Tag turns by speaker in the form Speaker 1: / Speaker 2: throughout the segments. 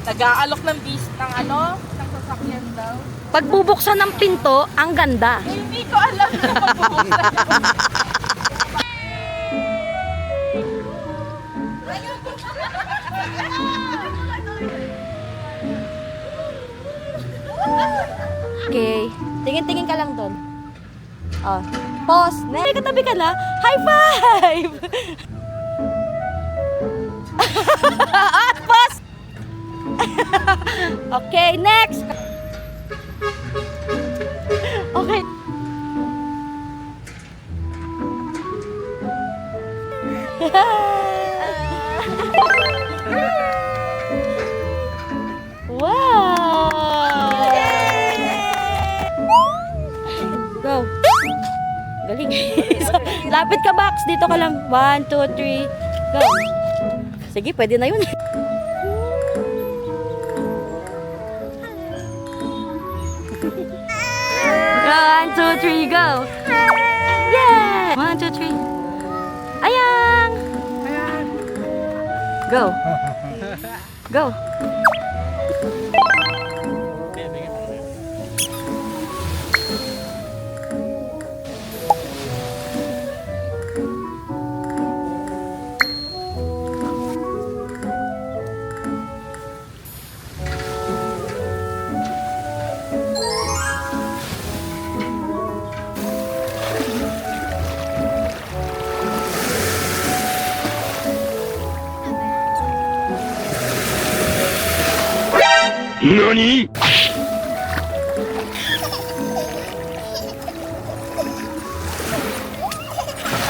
Speaker 1: Nag-aalok ng bis ng ano, ng sasakyan daw.
Speaker 2: Pagbubuksan ng pinto, ang ganda.
Speaker 1: Eh, hindi ko alam na magbubuksan.
Speaker 2: Okay. Tingin-tingin ka lang doon. Oh. Pause. Next. Katabi ka na. High five! At pause! Okay, next! Okay. Wow! Go. Galing. Lapit ka, Max. Dito ka lang. 1, 2, 3. Go. Sige, pwede na yun. 1, 2, 3, go. Yeah! 1, 2, 3. Ayang! Go. Go.
Speaker 3: NANI?!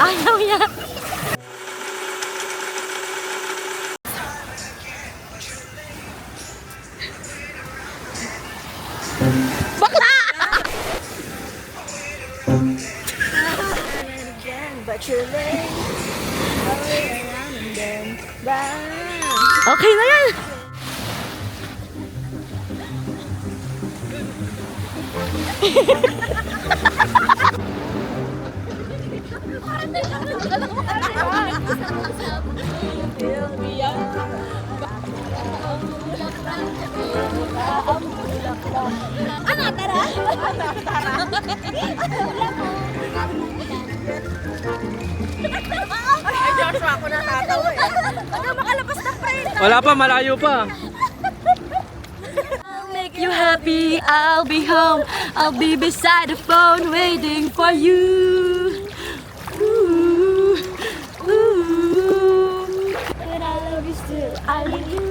Speaker 2: Ayaw niya. Bakla! Okay na yan. Ano, tara?
Speaker 1: Ay, Joshua, ako natatawa eh.
Speaker 2: Ano makalabas na friend?
Speaker 3: Wala pa, malayo pa.
Speaker 2: I'll make you happy, I'll be home, I'll be beside the phone waiting for you. Ooh, ooh. And I love you still, I love you.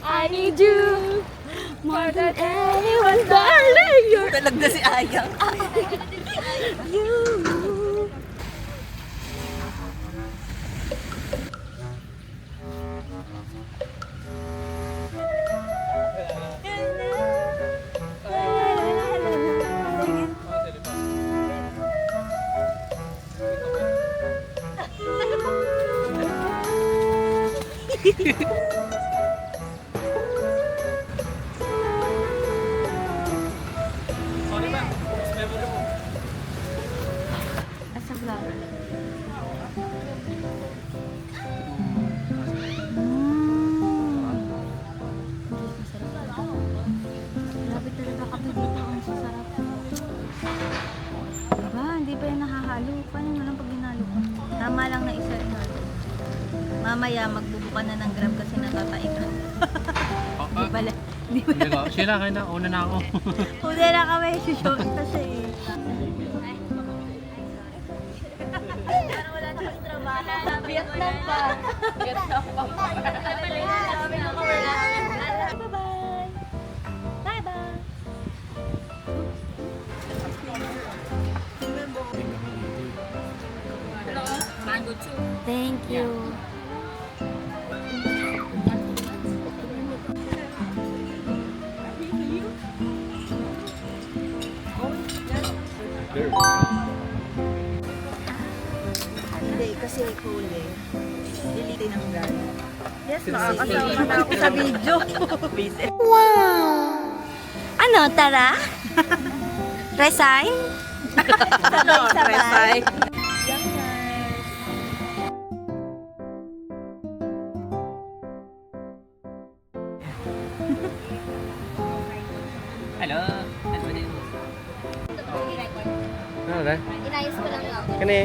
Speaker 2: I need you more than anyone, darling. You're
Speaker 1: Talaga si Ayang.
Speaker 2: you. Asa flower? Grabe talaga kami dito. Ang sasarap. Diba? Hindi pa yan nakahalo. Paano mo lang pag hinalo ka? Tama lang na isa inalo. Mamaya magbubuka na ng grab kasi natatai ka. Di pala. Di pala.
Speaker 3: Hindi ko. Sila, kayo na. Una na ako.
Speaker 2: Una na kami. Show kita siya eh. Parang wala na kami trabaho. Vietnam pa.
Speaker 1: Vietnam pa.
Speaker 2: Bye-bye. Bye-bye.
Speaker 1: Mango chew.
Speaker 2: Thank you.
Speaker 4: Hindi, kasi huli. Lilitin ng brand.
Speaker 1: Yes, makakasama na ako sa video.
Speaker 2: Ano, tara? Resign?
Speaker 1: Ano, Resay?
Speaker 3: na.
Speaker 5: Inayos ko lang ako.
Speaker 3: Kani,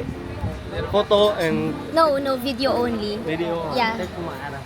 Speaker 3: photo and
Speaker 5: No, video only.
Speaker 3: video.
Speaker 5: Yeah.
Speaker 3: Take mo ara.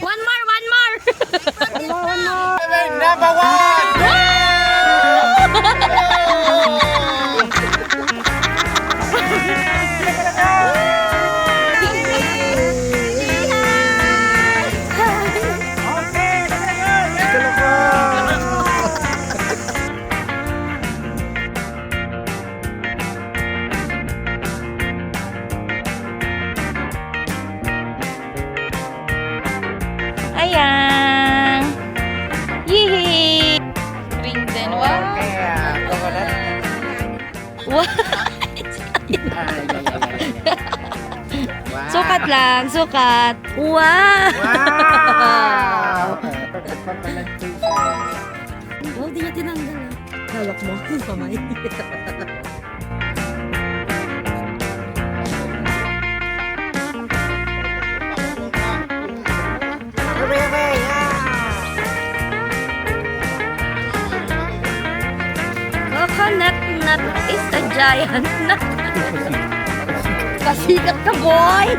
Speaker 2: One more! Ayan! Yee! Ring din. Wow! Wow! Sukat lang, sukat. Wow! Wow, di niya tinanggal. Hawak mo yung kamay. Coconut nut is a giant nut. Kasikat ka, boy!